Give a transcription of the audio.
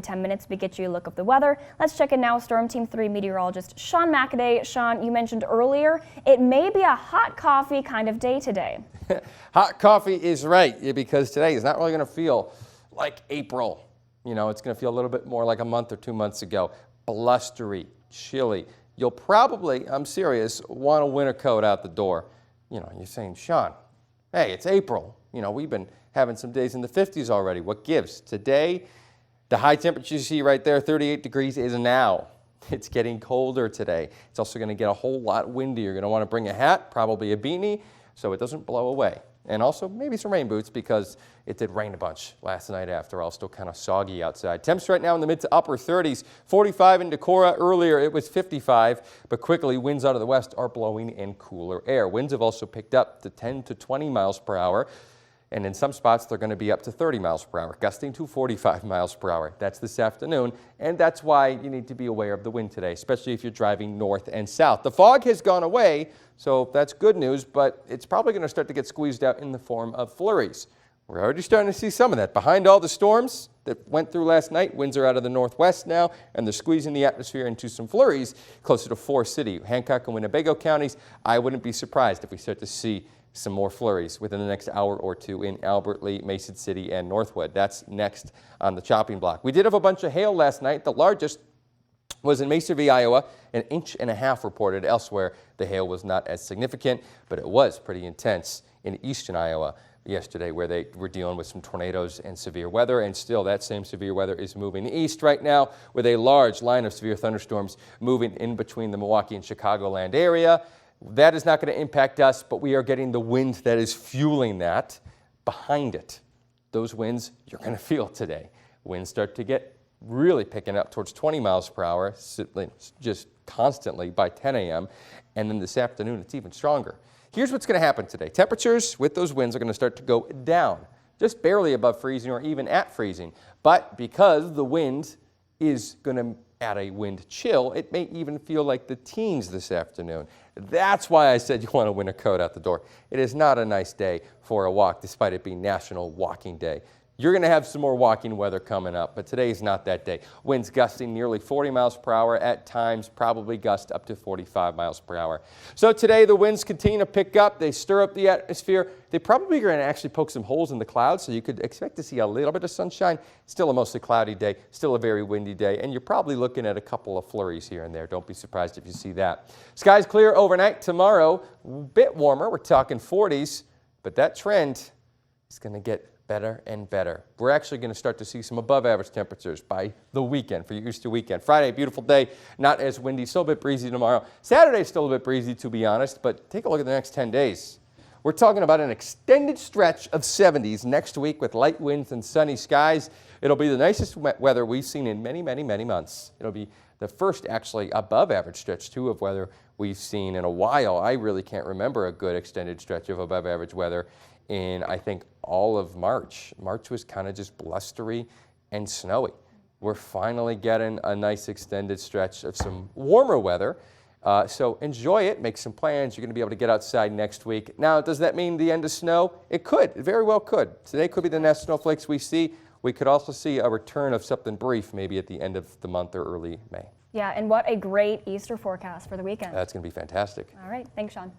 10 minutes we get you a look of the weather. Let's check in now with Storm Team 3 meteorologist Sean Macaday. Sean, you mentioned earlier it may be a hot coffee kind of day today. Hot coffee is right, because today is not really going to feel like April. You know, it's going to feel a little bit more like a month or 2 months ago. Blustery, chilly. You'll probably, I'm serious, want a winter coat out the door. You know, you're saying, Sean, hey, it's April. You know, we've been having some days in the 50s already. What gives? Today, the high temperature you see right there, 38 degrees, is now. It's getting colder today. It's also going to get a whole lot windy. You're going to want to bring a hat, probably a beanie, so it doesn't blow away. And also maybe some rain boots, because it did rain a bunch last night after all. Still kind of soggy outside. Temps right now in the mid to upper 30s. 45 in Decorah. Earlier it was 55, but quickly winds out of the west are blowing in cooler air. Winds have also picked up to 10 to 20 miles per hour. And in some spots, they're going to be up to 30 miles per hour, gusting to 45 miles per hour. That's this afternoon, and that's why you need to be aware of the wind today, especially if you're driving north and south. The fog has gone away, so that's good news, but it's probably going to start to get squeezed out in the form of flurries. We're already starting to see some of that. Behind all the storms that went through last night, winds are out of the northwest now, and they're squeezing the atmosphere into some flurries closer to Forest City, Hancock and Winnebago counties. I wouldn't be surprised if we start to see some more flurries within the next hour or two in Albert Lee, Mason City, and Northwood. That's next on the chopping block. We did have a bunch of hail last night. The largest was in Mesa V, Iowa, 1.5 inches reported. Elsewhere, the hail was not as significant, but it was pretty intense in eastern Iowa yesterday, where they were dealing with some tornadoes and severe weather. And still, that same severe weather is moving east right now, with a large line of severe thunderstorms moving in between the Milwaukee and Chicagoland area. That is not going to impact us, but we are getting the wind that is fueling that behind it. Those winds you're going to feel today. Winds start to get really picking up towards 20 miles per hour, just constantly by 10 a.m. And then this afternoon, it's even stronger. Here's what's going to happen today. Temperatures with those winds are going to start to go down, just barely above freezing or even at freezing. But because the wind is going to add a wind chill, it may even feel like the teens this afternoon. That's why I said you want a winter coat out the door. It is not a nice day for a walk, despite it being National Walking Day. You're going to have some more walking weather coming up, but today is not that day. Winds gusting nearly 40 miles per hour at times, probably gust up to 45 miles per hour. So today the winds continue to pick up. They stir up the atmosphere. They probably are going to actually poke some holes in the clouds, so you could expect to see a little bit of sunshine. Still a mostly cloudy day, still a very windy day, and you're probably looking at a couple of flurries here and there. Don't be surprised if you see that. Skies clear overnight tomorrow, a bit warmer. We're talking 40s, but that trend is going to get better and better. We're actually going to start to see some above average temperatures by the weekend, for your Easter weekend. Friday, beautiful day, not as windy, still a bit breezy tomorrow. Saturday, still a bit breezy, to be honest, but take a look at the next 10 days. We're talking about an extended stretch of 70s next week with light winds and sunny skies. It'll be the nicest weather we've seen in many, many, many months. It'll be the first actually above average stretch, too, of weather we've seen in a while. I really can't remember a good extended stretch of above average weather in, I think, all of March. March was kind of just blustery and snowy. We're finally getting a nice extended stretch of some warmer weather. So enjoy it, make some plans. You're going to be able to get outside next week. Now, does that mean the end of snow? It could, it very well could. Today could be the next snowflakes we see. We could also see a return of something brief maybe at the end of the month or early May. Yeah, and what a great Easter forecast for the weekend. That's going to be fantastic. All right, thanks, Sean.